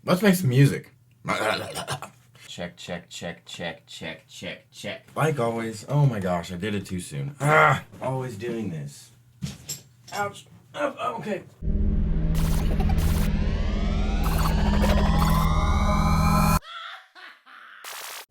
Let's make some music. Check, check, check, check, check, check, check. Like always. Oh my gosh, I did it too soon. Always doing this. Ouch. Oh, okay.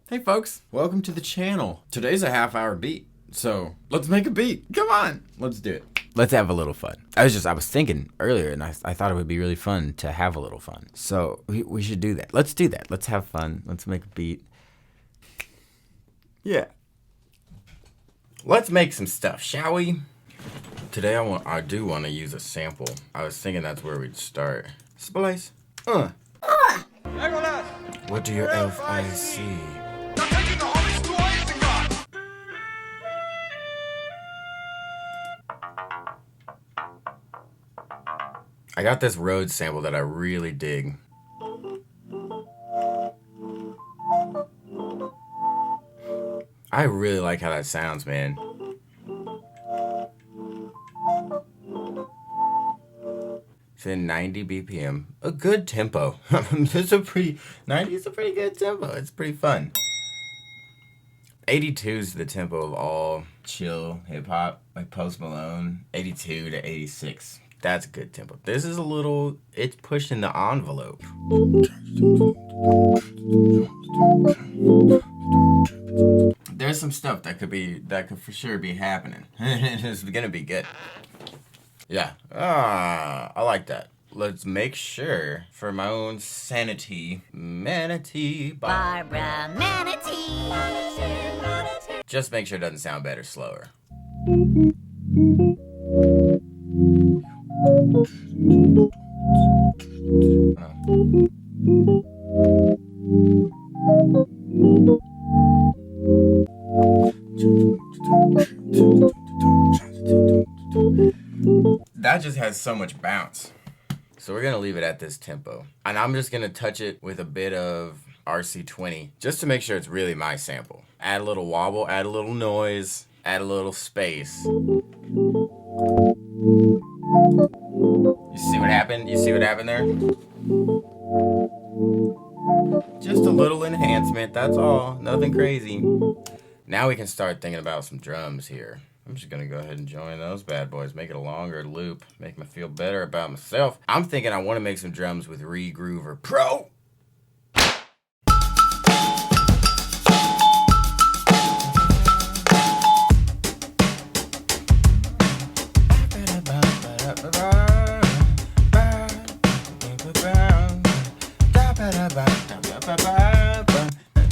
Hey folks, welcome to the channel. Today's a half-hour beat, so let's make a beat. Come on, let's do it. Let's have a little fun. I was thinking earlier, and I thought it would be really fun to have a little fun. So we should do that. Let's do that. Let's have fun. Let's make a beat. Yeah. Let's make some stuff, shall we? Today I do want to use a sample. I was thinking that's where we'd start. Splice. What do your elf eyes see? I got this Rhodes sample that I really dig. I really like how that sounds, man. It's in 90 BPM. A good tempo. 90 is a pretty good tempo. It's pretty fun. 82 is the tempo of all chill hip hop, like Post Malone. 82 to 86. That's a good tempo. This is it's pushing the envelope. There's some stuff that could for sure be happening. It's gonna be good. Yeah. I like that. Let's make sure for my own sanity. Manatee. Barbara Manatee. Just make sure it doesn't sound better slower. That just has so much bounce. So we're gonna leave it at this tempo. And I'm just gonna touch it with a bit of RC20 just to make sure it's really my sample. Add a little wobble, add a little noise, add a little space. You see what happened? You see what happened there? Just a little enhancement, that's all. Nothing crazy. Now we can start thinking about some drums here. I'm just gonna go ahead and join those bad boys, make it a longer loop, make me feel better about myself. I'm thinking I wanna make some drums with Regroover Pro.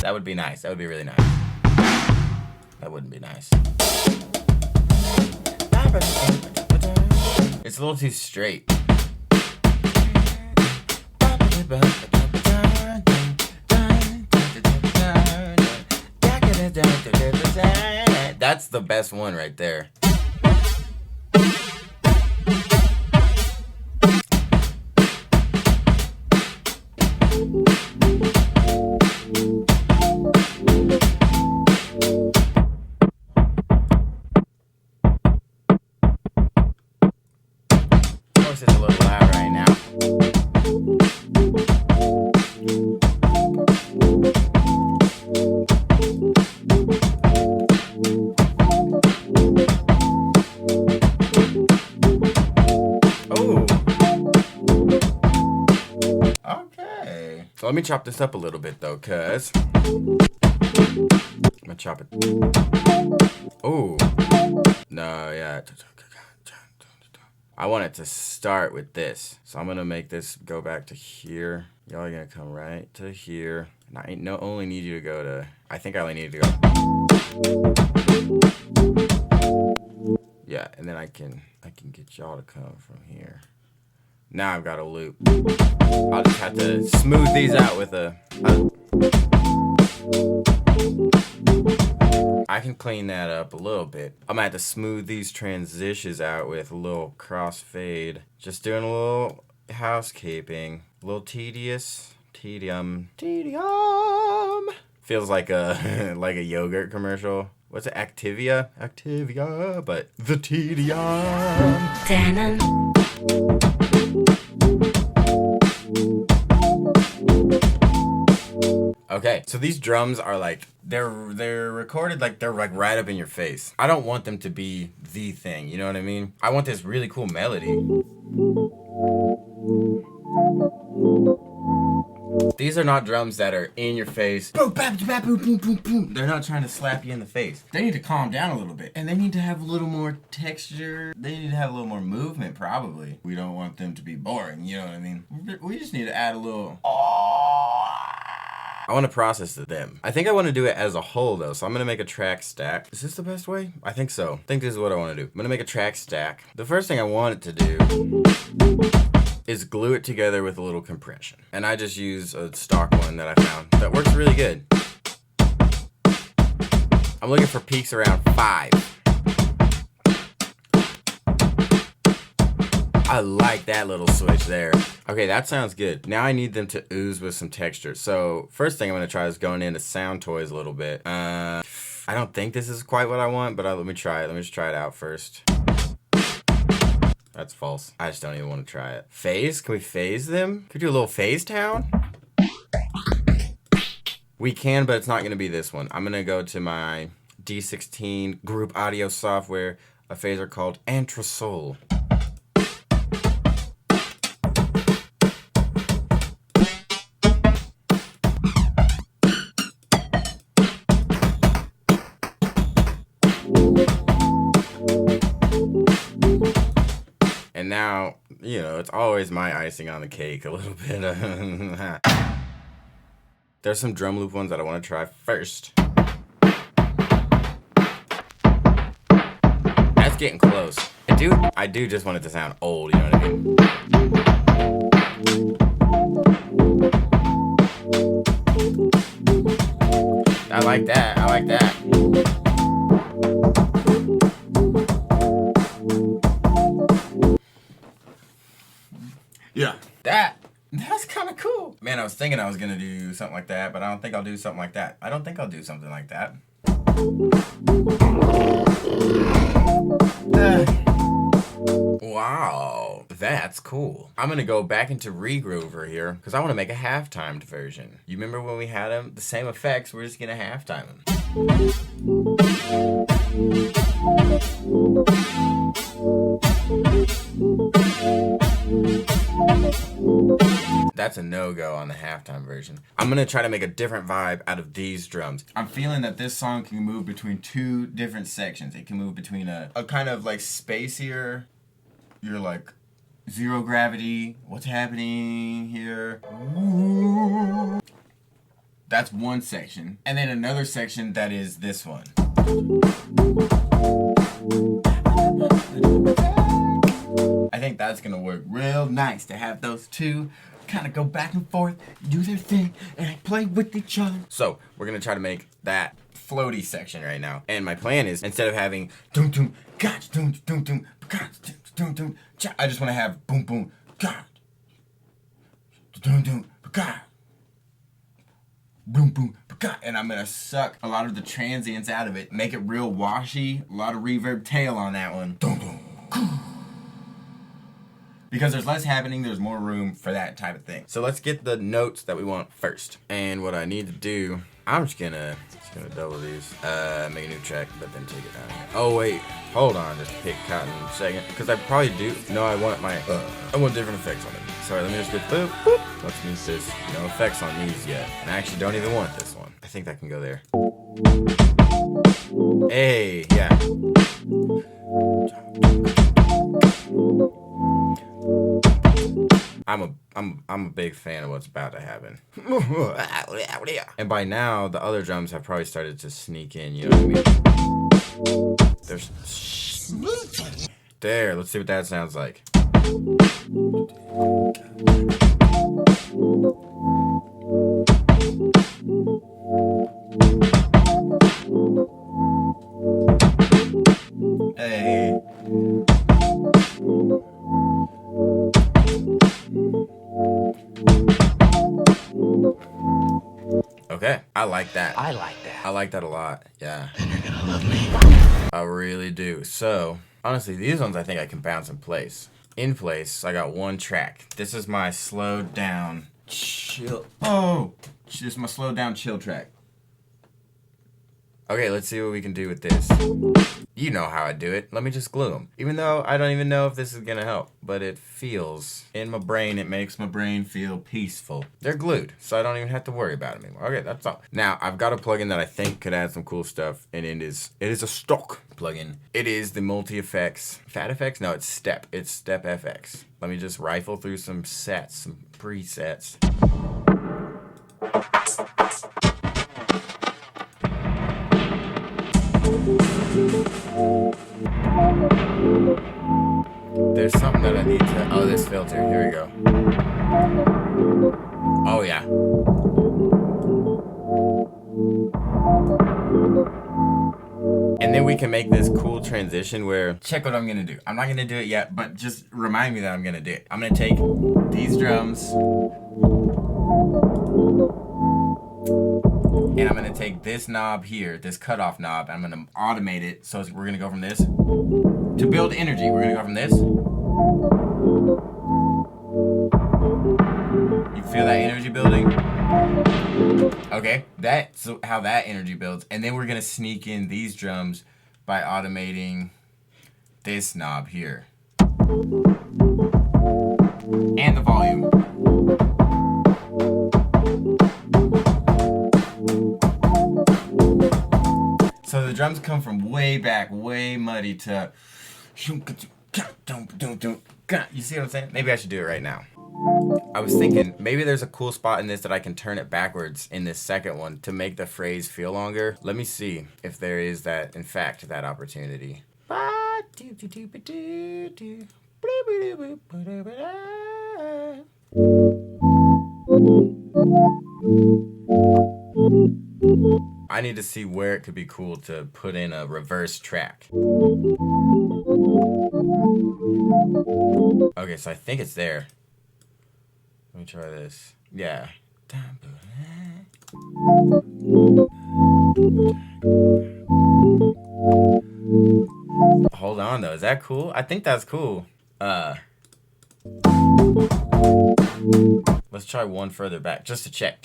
That would be nice. That would be really nice. That wouldn't be nice. It's a little too straight. That's the best one right there. It's a little loud right now. Oh. Okay. So let me chop this up a little bit though, cuz I'm gonna chop it. Oh. No, yeah. I want it to start with this. So I'm gonna make this go back to here. Y'all are gonna come right to here. And I only need you to go to, I think I only need to go. Yeah, and then I can get y'all to come from here. Now I've got a loop. I'll just have to smooth these out with I can clean that up a little bit. I'm gonna have to smooth these transitions out with a little crossfade. Just doing a little housekeeping. A little tedium. Feels like a like a yogurt commercial. What's it? Activia, but the tedium. Okay, so these drums are like, they're recorded like they're like right up in your face. I don't want them to be the thing, you know what I mean? I want this really cool melody. These are not drums that are in your face. Boom, bap, bap, boom, boom, boom, boom. They're not trying to slap you in the face. They need to calm down a little bit. And they need to have a little more texture. They need to have a little more movement, probably. We don't want them to be boring, you know what I mean? We just need to add a little... I want to process them. I think I want to do it as a whole, though, so I'm going to make a track stack. Is this the best way? I think so. I think this is what I want to do. I'm going to make a track stack. The first thing I want it to do is glue it together with a little compression. And I just use a stock one that I found that works really good. I'm looking for peaks around 5. I like that little switch there. Okay, that sounds good. Now I need them to ooze with some texture. So first thing I'm gonna try is going into Sound Toys a little bit. I don't think this is quite what I want, but let me try it. Let me just try it out first. That's false. I just don't even want to try it. Phase? Can we phase them? Could we do a little phase town? We can, but it's not gonna be this one. I'm gonna go to my D16 group audio software, a phaser called Antrasol. And now, you know, it's always my icing on the cake, a little bit. There's some drum loop ones that I want to try first. That's getting close. I do just want it to sound old, you know what I mean? I like that. I like that. Yeah. That's kind of cool. Man, I was thinking I was going to do something like that, but I don't think I'll do something like that. I don't think I'll do something like that. Wow. That's cool. I'm going to go back into Regroover here because I want to make a half-timed version. You remember when we had them? The same effects, we're just going to half-time them. That's a no-go on the halftime version. I'm gonna try to make a different vibe out of these drums. I'm feeling that this song can move between 2 different sections. It can move between a kind of like spacier, you're like zero gravity, what's happening here? Ooh. That's one section. And then another section that is this one. I think that's gonna work real nice to have those two kind of go back and forth, do their thing, and play with each other. So we're gonna try to make that floaty section right now. And my plan is, instead of having doom doom gotch doom doom doom gotch doom doom, I just want to have boom boom gotch doom doom gotch boom boom gotch, and I'm gonna suck a lot of the transients out of it, make it real washy, a lot of reverb tail on that one. Doom doom. Because there's less happening, there's more room for that type of thing. So let's get the notes that we want first. And what I need to do, I'm just gonna double these, make a new track, but then take it down here. Oh wait, hold on, just pick cotton in a second. Because I probably do, no, I want different effects on it. Sorry, let me just get boop, boop. Let's use this, no effects on these yet. And I actually don't even want this one. I think that can go there. Hey, yeah. I'm a big fan of what's about to happen. And by now, the other drums have probably started to sneak in, you know what I mean? There's there, let's see what that sounds like. Hey. Okay, I like that. I like that. I like that a lot, yeah. And you're gonna love me. I really do. So, honestly, these ones I think I can bounce in place. In place, I got one track. This is my slowed down, chill Just my slow down chill track. Okay, let's see what we can do with this. You know how I do it. Let me just glue them. Even though I don't even know if this is gonna help, but it feels in my brain. It makes my brain feel peaceful. They're glued, so I don't even have to worry about them anymore. Okay, that's all. Now I've got a plugin that I think could add some cool stuff, and it is a stock plugin. It is the multi effects, fat effects. No, it's step. It's step FX. Let me just rifle through some sets, some presets. There's something that I need to... Oh, this filter. Here we go. Oh, yeah. And then we can make this cool transition where... Check what I'm going to do. I'm not going to do it yet, but just remind me that I'm going to do it. I'm going to take these drums... And I'm going to take this knob here, this cutoff knob, and I'm going to automate it. So we're going to go from this. To build energy, we're going to go from this. You feel that energy building? Okay, that's how that energy builds. And then we're going to sneak in these drums by automating this knob here. And the volume. So the drums come from way back, way muddy to... You see what I'm saying? Maybe I should do it right now. I was thinking, maybe there's a cool spot in this that I can turn it backwards in this second one to make the phrase feel longer. Let me see if there is that, in fact, that opportunity. I need to see where it could be cool to put in a reverse track. Okay, so I think it's there. Let me try this. Yeah. Hold on though, is that cool? I think that's cool. Let's try one further back, just to check,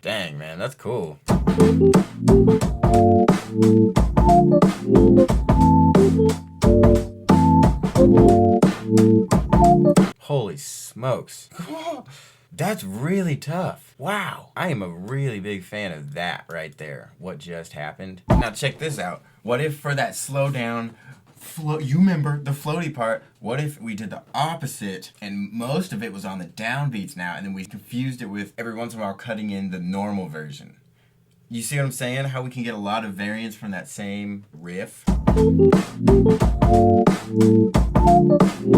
Dang, man, that's cool. Holy smokes. That's really tough. Wow. I am a really big fan of that right there. What just happened. Now check this out. What if for that slow down, you remember the floaty part, what if we did the opposite and most of it was on the downbeats now and then we confused it with every once in a while cutting in the normal version. You see what I'm saying? How we can get a lot of variance from that same riff.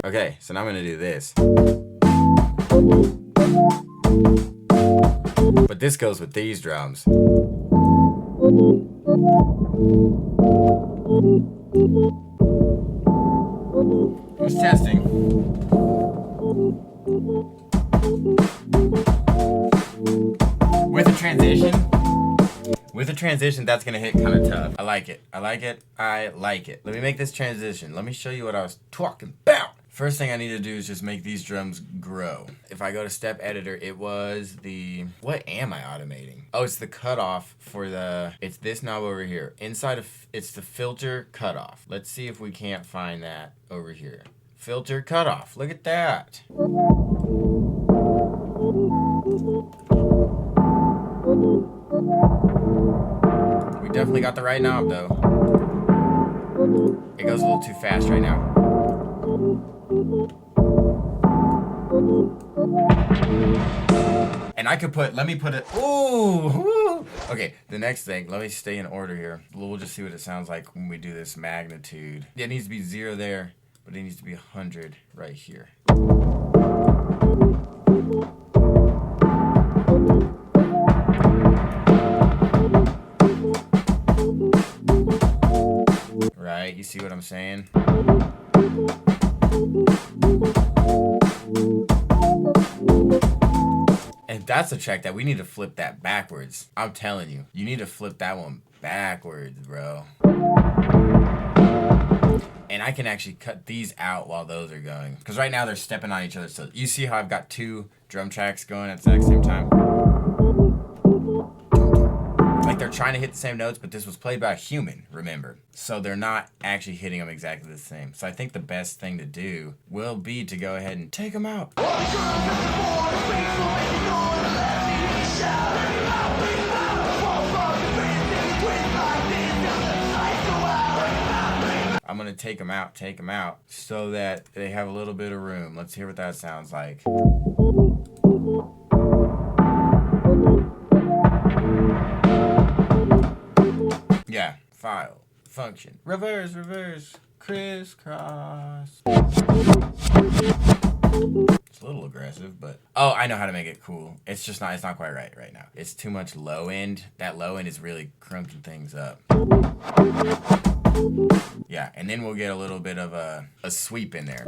Okay, so now I'm gonna do this. But this goes with these drums. Who's testing? With a transition? With a transition, that's gonna hit kind of tough. I like it. Let me make this transition. Let me show you what I was talking about. First thing I need to do is just make these drums grow. If I go to step editor, it was the... What am I automating? Oh, it's the cutoff for the... It's this knob over here. Inside of... It's the filter cutoff. Let's see if we can't find that over here. Filter cutoff. Look at that. We definitely got the right knob, though. It goes a little too fast right now. And I could put, let me put it, ooh. Okay, the next thing, let me stay in order here. We'll just see what it sounds like when we do this magnitude. It needs to be 0 there, but it needs to be 100 right here. Right, you see what I'm saying? And that's a track that we need to flip that backwards. I'm telling you, you need to flip that one backwards, bro. And I can actually cut these out while those are going. Because right now they're stepping on each other. So you see how I've got 2 drum tracks going at the exact same time? Like they're trying to hit the same notes, but this was played by a human, remember. So they're not actually hitting them exactly the same. So I think the best thing to do will be to go ahead and take them out. I'm gonna take them out, so that they have a little bit of room. Let's hear what that sounds like. Yeah, file, function, reverse, crisscross. It's a little aggressive, but oh, I know how to make it cool. It's not quite right now. It's too much low end. That low end is really crunking things up. Yeah, and then we'll get a little bit of a sweep in there.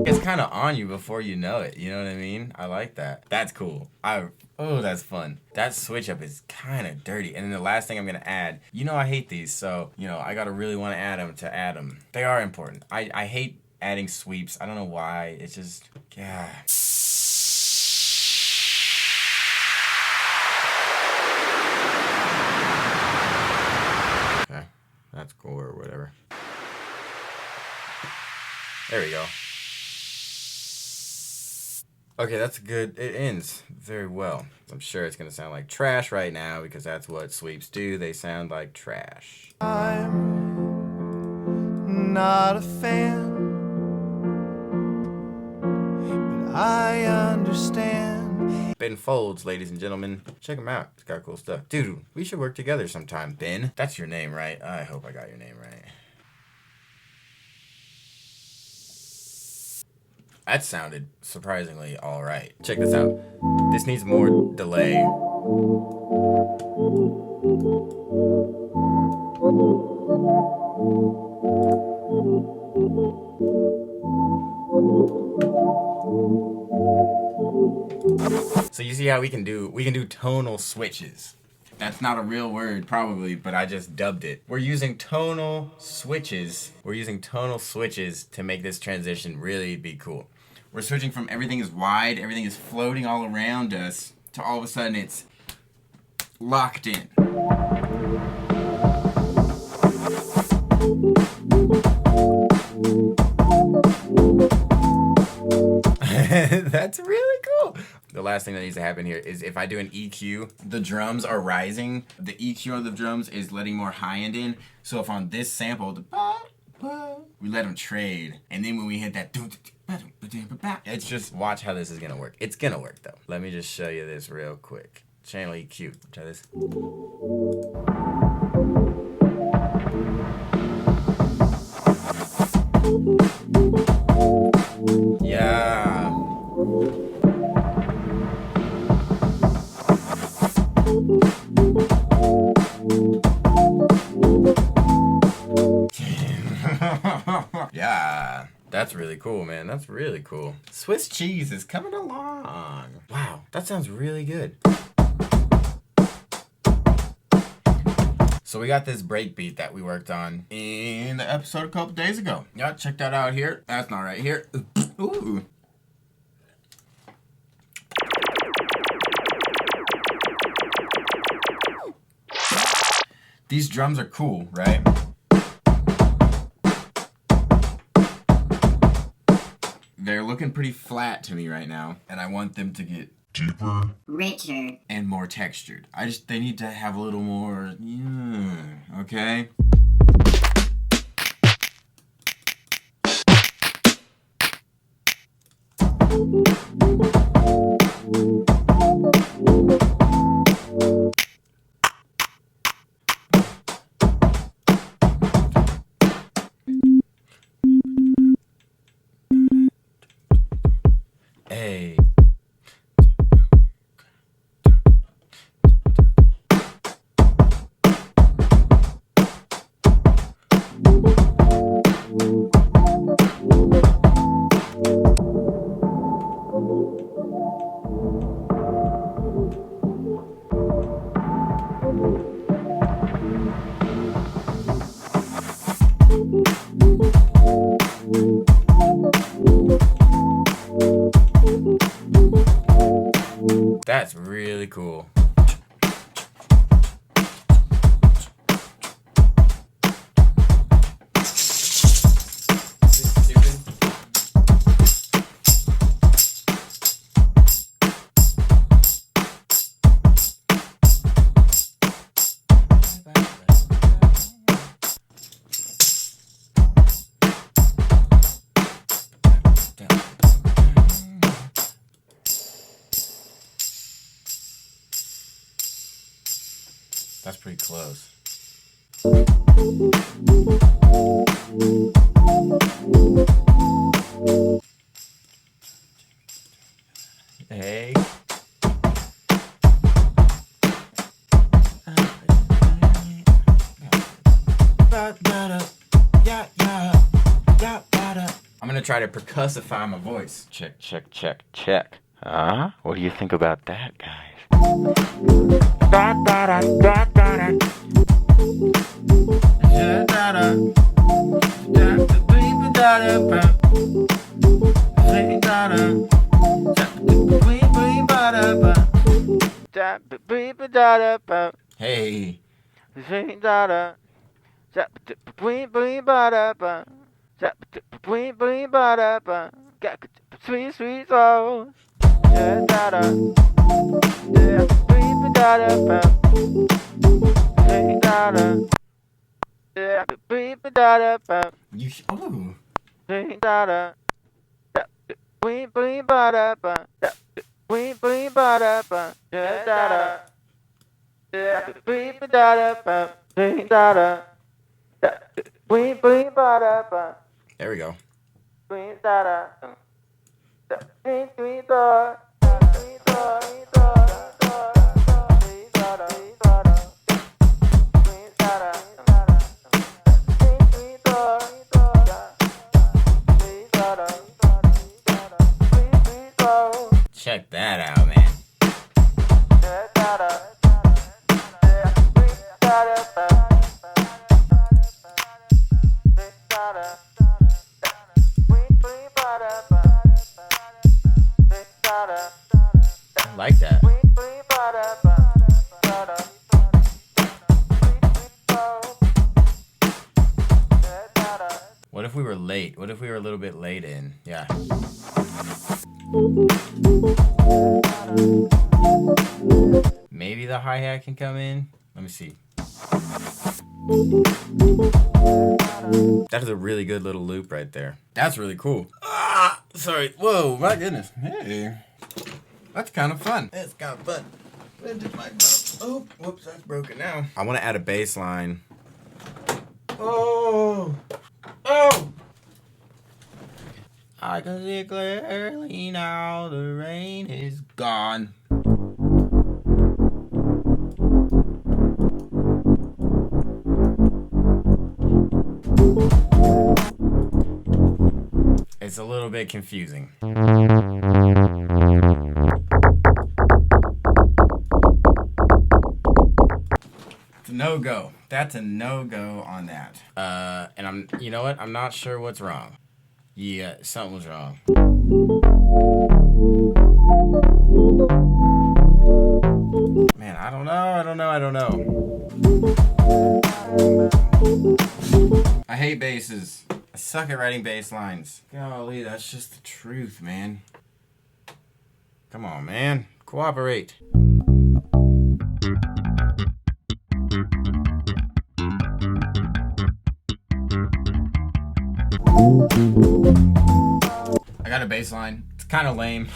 It's kind of on you before you know it, you know what I mean? I like that. That's cool. Oh, that's fun. That switch up is kind of dirty. And then the last thing I'm going to add, you know I hate these, so, you know, I got to really want to add them. They are important. I hate adding sweeps. I don't know why. It's just, yeah. Okay, that's cool or whatever. There we go. Okay, that's good. It ends very well. I'm sure it's going to sound like trash right now because that's what sweeps do. They sound like trash. I'm not a fan, but I understand. Ben Folds, ladies and gentlemen. Check him out. He's got cool stuff. Dude, we should work together sometime, Ben. That's your name, right? I hope I got your name right. That sounded surprisingly alright. Check this out. This needs more delay. So you see how we can do tonal switches. That's not a real word, probably, but I just dubbed it. We're using tonal switches. We're using tonal switches to make this transition really be cool. We're switching from everything is wide, everything is floating all around us, to all of a sudden it's locked in. That's really cool. The last thing that needs to happen here is if I do an EQ, the drums are rising. The EQ of the drums is letting more high end in. So if on this sample, we let them trade. And then when we hit that, it's just, watch how this is gonna work. It's gonna work though. Let me just show you this real quick. Channel EQ, try this. Yeah. Yeah. That's really cool, man. That's really cool. Swiss cheese is coming along. Wow, that sounds really good. So we got this break beat that we worked on in the episode a couple days ago. Yeah, check that out here. That's not right here. Ooh. These drums are cool, right? They're looking pretty flat to me right now, and I want them to get deeper, richer, and more textured. They need to have a little more, okay? Hey. I'm gonna try to percussify my voice. Check, check, check, check. What do you think about that, guys? Hey. Sweet, sweet soul. You oh. There we go. Check that out, man. I like that. What if we were late? What if we were a little bit late in? Yeah. Maybe the hi-hat can come in. Let me see. That is a really good little loop right there. That's really cool. Ah, sorry. Whoa, my goodness. Hey. That's kind of fun. It's kind of fun. Oh, whoops, that's broken now. I want to add a bass line. Oh. Oh. I can see clearly now the rain is gone. It's a little bit confusing. It's a no-go. That's a no-go on that. And you know what? I'm not sure what's wrong. Yeah, something was wrong. Man, I don't know. I hate basses. I suck at writing bass lines. Golly, that's just the truth, man. Come on, man. Cooperate. I got a bass line. It's kind of lame.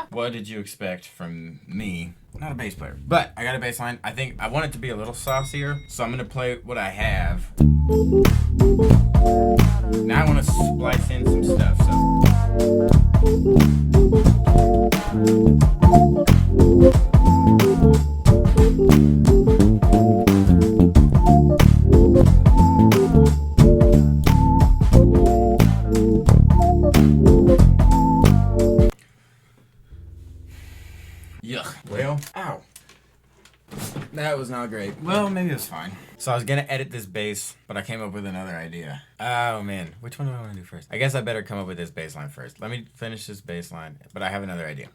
What did you expect from me? Not a bass player. But I got a bass line. I think I want it to be a little saucier, so I'm going to play what I have. Now I want to splice in some stuff, yuck. Well, ow. That was not great. Well, maybe it was fine. So I was gonna edit this bass, but I came up with another idea. Oh man, which one do I want to do first? I guess I better come up with this bass line first. Let me finish this bass line, but I have another idea.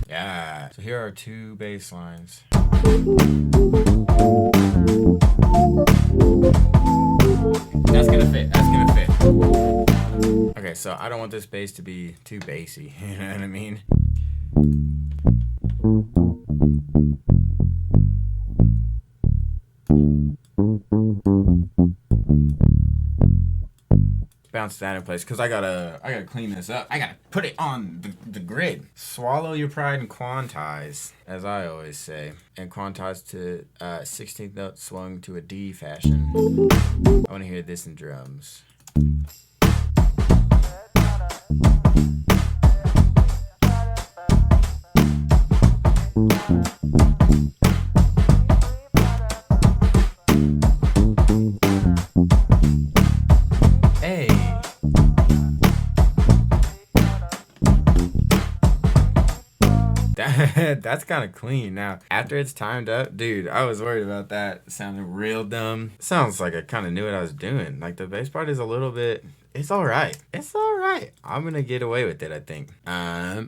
Yeah, so here are two bass lines. That's gonna fit, that's gonna fit. Okay, so I don't want this bass to be too bassy, you know what I mean? bounce that in place because I gotta clean this up. I gotta put it on the grid. Swallow your pride and quantize, as I always say, and quantize to 16th note swung to a D fashion. I want to hear this in drums. Hey. That's kind of clean. Now, after it's timed up, dude, I was worried about that sounding real dumb. Sounds like I kind of knew what I was doing. Like, the bass part is a little bit... It's all right. It's all right. I'm going to get away with it, I think.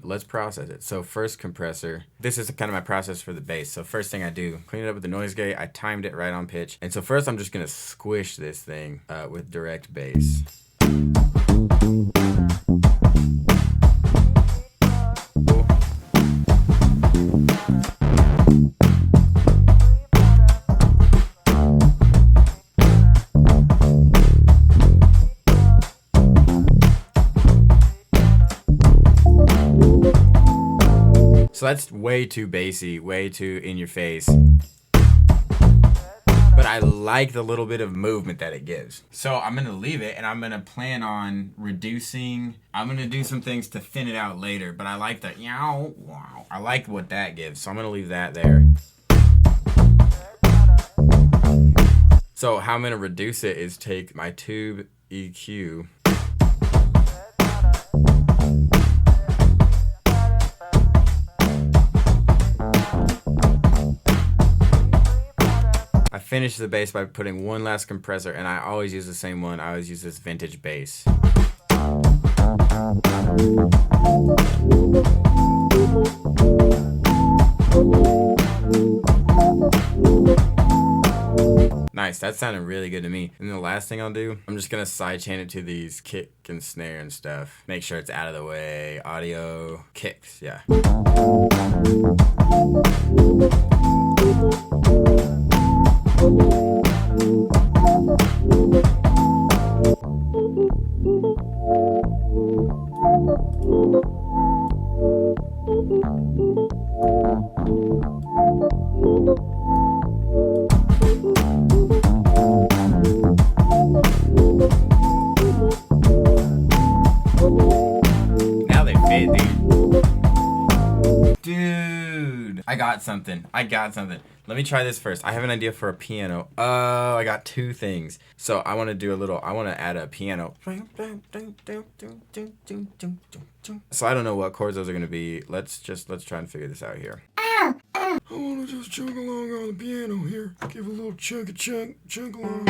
Let's process it. So first compressor. This is kind of my process for the bass. So first thing I do, clean it up with the noise gate. I timed it right on pitch. And so first I'm just going to squish this thing with direct bass. So that's way too bassy, way too in your face. But I like the little bit of movement that it gives. So I'm gonna leave it and I'm gonna plan on reducing. I'm gonna do some things to thin it out later, but I like the yow, wow. I like what that gives, so I'm gonna leave that there. So how I'm gonna reduce it is take my tube EQ. I finish the bass by putting one last compressor, and I always use the same one. I always use this vintage bass. Nice, that sounded really good to me. And the last thing I'll do, I'm just gonna sidechain it to these kick and snare and stuff. Make sure it's out of the way. Audio, kicks, yeah. Now they fit, dude. Dude, I got something. Let me try this first. I have an idea for a piano. I got two things. So I want to add a piano. So I don't know what chords those are going to be. Let's try and figure this out here. I want to just chug along on the piano here. Give a little chug along.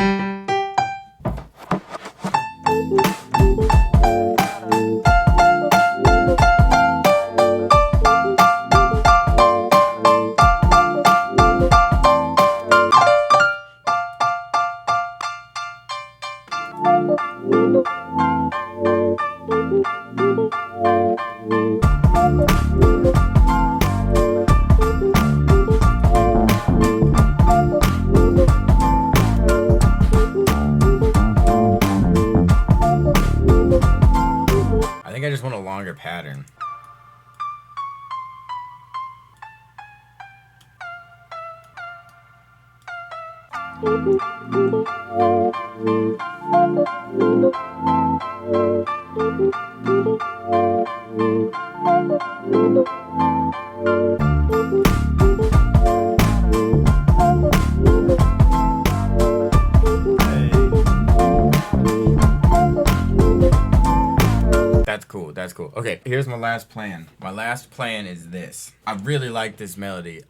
I think I just want a longer pattern. That's cool. Okay, here's my last plan. My last plan is this. I really like this melody.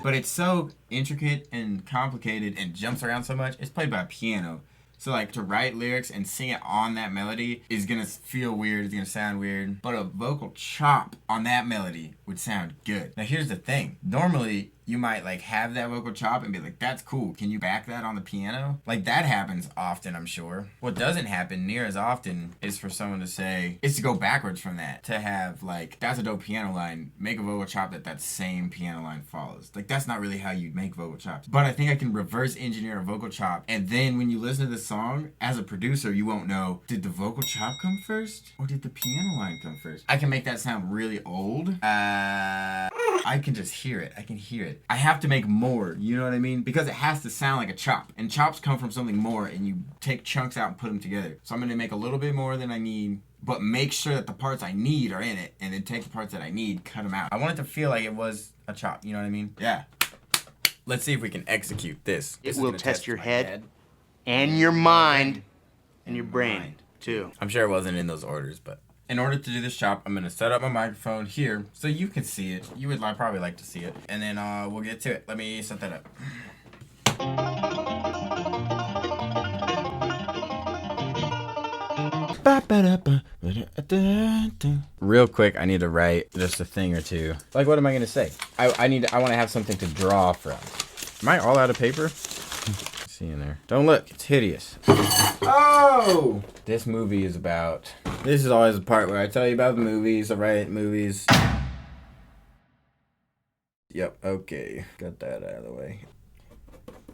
But it's so intricate and complicated and jumps around so much. It's played by a piano. So like to write lyrics and sing it on that melody is gonna feel weird, it's gonna sound weird. But a vocal chop on that melody would sound good. Now here's the thing. Normally you might like have that vocal chop and be like, that's cool. Can you back that on the piano? Like that happens often, I'm sure. What doesn't happen near as often is for someone to say, is to go backwards from that. To have like, that's a dope piano line, make a vocal chop that same piano line follows. Like that's not really how you make vocal chops. But I think I can reverse engineer a vocal chop. And then when you listen to the song, as a producer, you won't know, did the vocal chop come first? Or did the piano line come first? I can make that sound really old. I can just hear it. I can hear it. I have to make more, you know what I mean? Because it has to sound like a chop. And chops come from something more, and you take chunks out and put them together. So I'm gonna make a little bit more than I need, but make sure that the parts I need are in it, and then take the parts that I need, cut them out. I want it to feel like it was a chop, you know what I mean? Yeah. Let's see if we can execute this. It will test your head and your mind and your brain, too. I'm sure it wasn't in those orders, but in order to do this chop, I'm gonna set up my microphone here so you can see it. You would probably like to see it. And then we'll get to it. Let me set that up. Real quick, I need to write just a thing or two. Like, what am I gonna say? I want to have something to draw from. Am I all out of paper? See in there. Don't look. It's hideous. Oh! This movie is about... This is always the part where I tell you about the movies. I write movies. Yep, okay. Got that out of the way.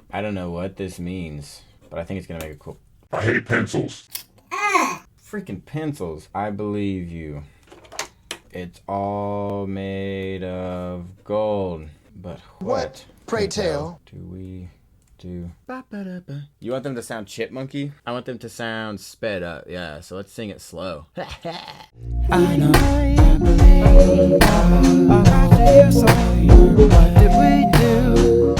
I don't know what this means, but I think it's gonna make it cool. I hate pencils. Freaking pencils. I believe you. It's all made of gold. But what? Pray tell. Do we do? You want them to sound chipmunky? I want them to sound sped up. Yeah, so let's sing it slow. I know, I believe. What did we do?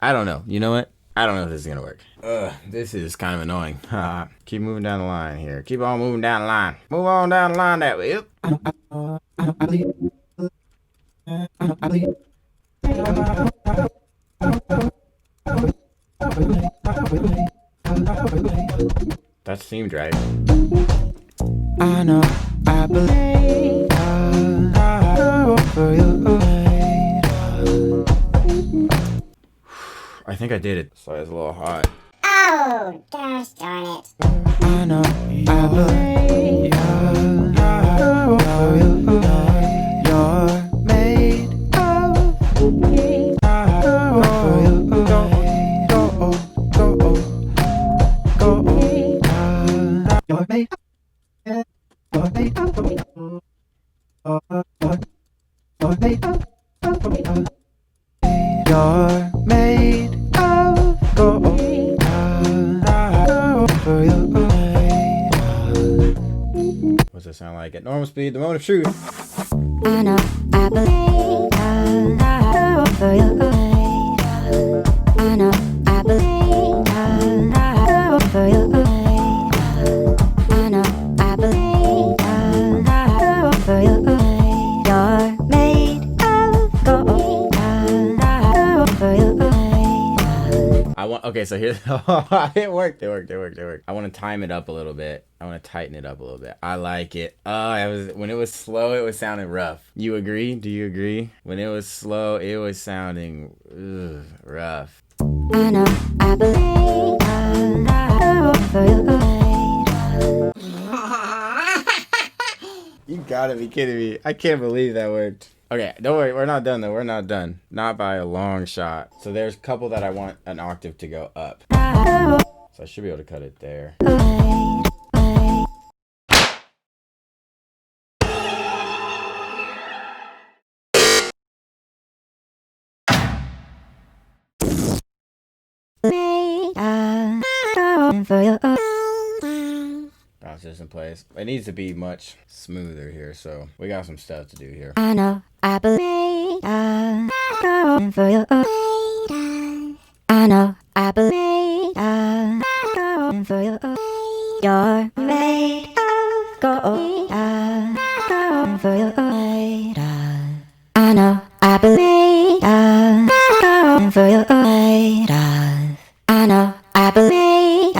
I don't know. You know what? I don't know if this is gonna work. This is kind of annoying. Keep moving down the line here. Keep on moving down the line. Move on down the line that way. Yep. That seemed right. I know, I believe I think I did it. Sorry, it's a little hot. Oh, gosh darn it. I know, I believe you're made of gold. What's it sound like at normal speed? The moment of truth. I know, I believe for your I know, I believe for your I know, I believe for your you're made of gold. For your I want, okay, so here, it worked. I want to time it up a little bit. I want to tighten it up a little bit. I like it. When it was slow, it was sounding rough. You agree? Do you agree? When it was slow, it was sounding rough. I know, I believe for your You gotta be kidding me. I can't believe that worked. Okay, don't worry, we're not done though. We're not done. Not by a long shot. So there's a couple that I want an octave to go up. So I should be able to cut it there. Bounce this in place. It needs to be much smoother here, so we got some stuff to do here. I know, I believe for your I know, I believe for your You're made of gold. Going for your weight. I know, I believe. Going for your weight. I know, I believe.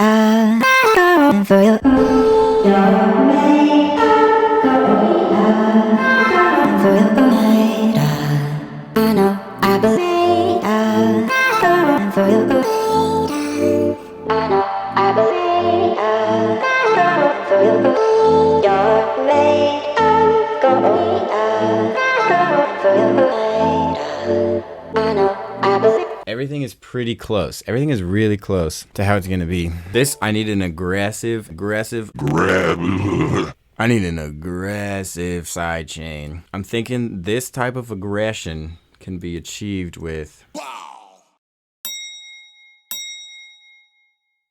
Going for your weight. You're made of gold. Going for your weight. I know, I believe. Going for your weight. I know, I believe. Going for your weight. You're made of gold. Going for your weight. I know, I believe. Everything is pretty close. Everything is really close to how it's gonna be. This, I need an aggressive I need an aggressive side chain. I'm thinking this type of aggression can be achieved with.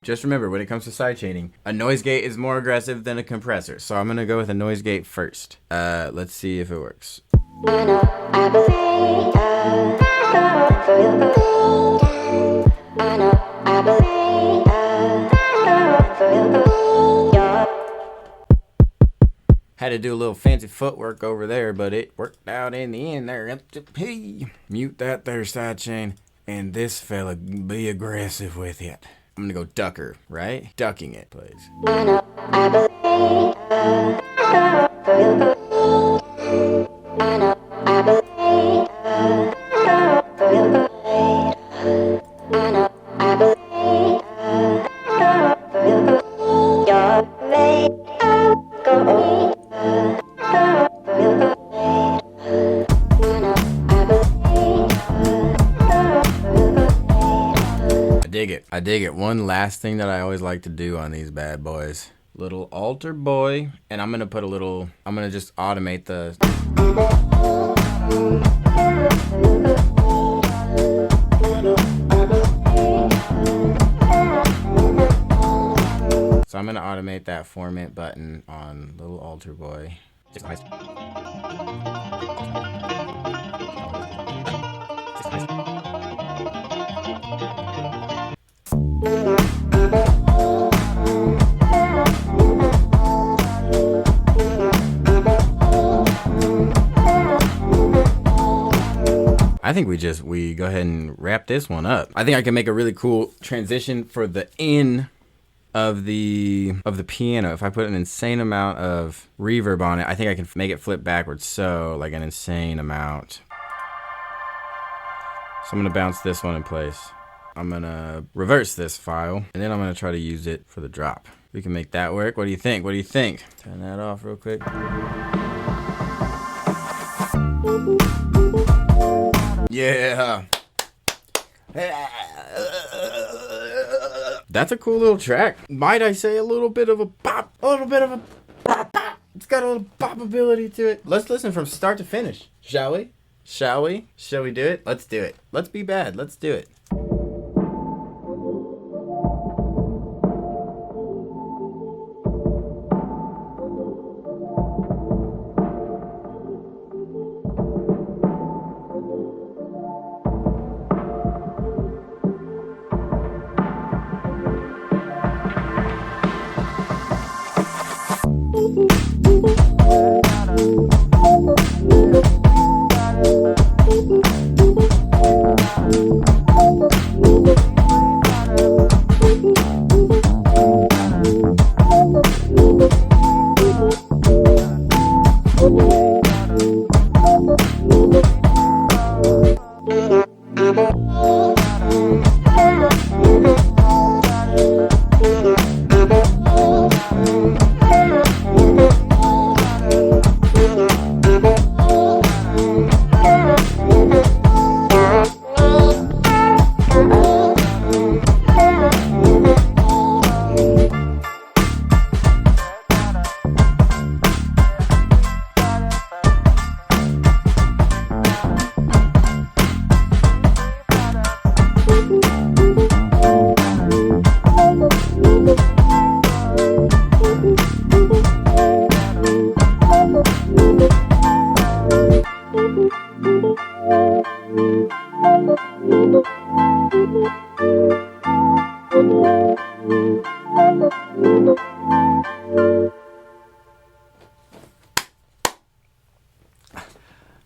Just remember, when it comes to side chaining, a noise gate is more aggressive than a compressor. So I'm gonna go with a noise gate first. Let's see if it works. I know, I believe. Going for your weight. I know, I believe. Going for your weight. Had to do a little fancy footwork over there, but it worked out in the end there. Mute that there side chain, and this fella be aggressive with it. I'm gonna go ducker, right? Ducking it, please. I know, I believe. Going for your weight. I know, I believe. Going for your weight. I know, I believe. Going for your weight. You're made of gold. Going for your weight. I know, I believe. Going for your weight. I dig it. One last thing that I always like to do on these bad boys. Little altar boy. And I'm gonna put I'm gonna just automate the. So I'm gonna automate that format button on little altar boy. I think we go ahead and wrap this one up. I think I can make a really cool transition for the in of the piano. If I put an insane amount of reverb on it, I think I can make it flip backwards. So like an insane amount. So I'm gonna bounce this one in place. I'm gonna reverse this file, and then I'm gonna try to use it for the drop. We can make that work. What do you think? What do you think? Turn that off real quick. Yeah. That's a cool little track. Might I say a little bit of a pop, a little bit of a pop. It's got a little popability to it. Let's listen from start to finish, shall we? Shall we? Shall we do it? Let's do it. Let's be bad. Let's do it.